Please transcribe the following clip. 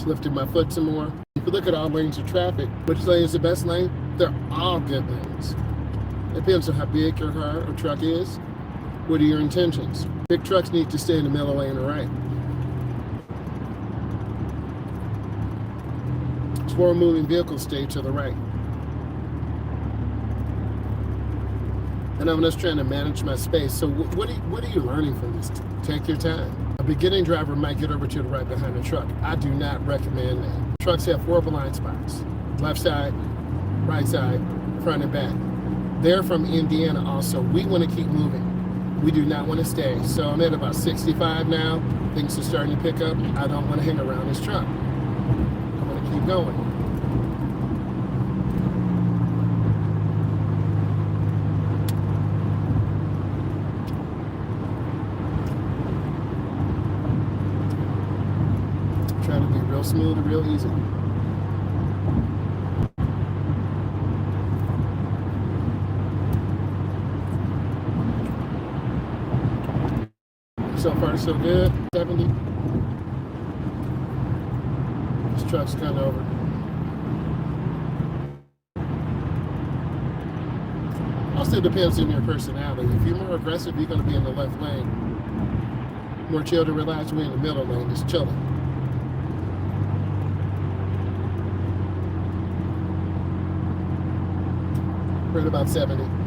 Just lifted my foot some more. If you look at all lanes of traffic, which lane is the best lane? They're all good lanes. It depends on how big your car or truck is. What are your intentions? Big trucks need to stay in the middle lane or right. Slower moving vehicles stay to the right. And I'm just trying to manage my space. So what are you learning from this? Take your time. A beginning driver might get over to the right behind the truck. I do not recommend that. Trucks have 4 blind spots. Left side, right side, front and back. They're from Indiana also. We want to keep moving. We do not want to stay. So I'm at about 65 now. Things are starting to pick up. I don't want to hang around this truck. I want to keep going. Trying to be real smooth and real easy. So far, so good. 70. This truck's kind of over. Also depends on your personality. If you're more aggressive, you're going to be in the left lane. More chill to relax, we're in the middle lane. It's chilling. We're at about 70.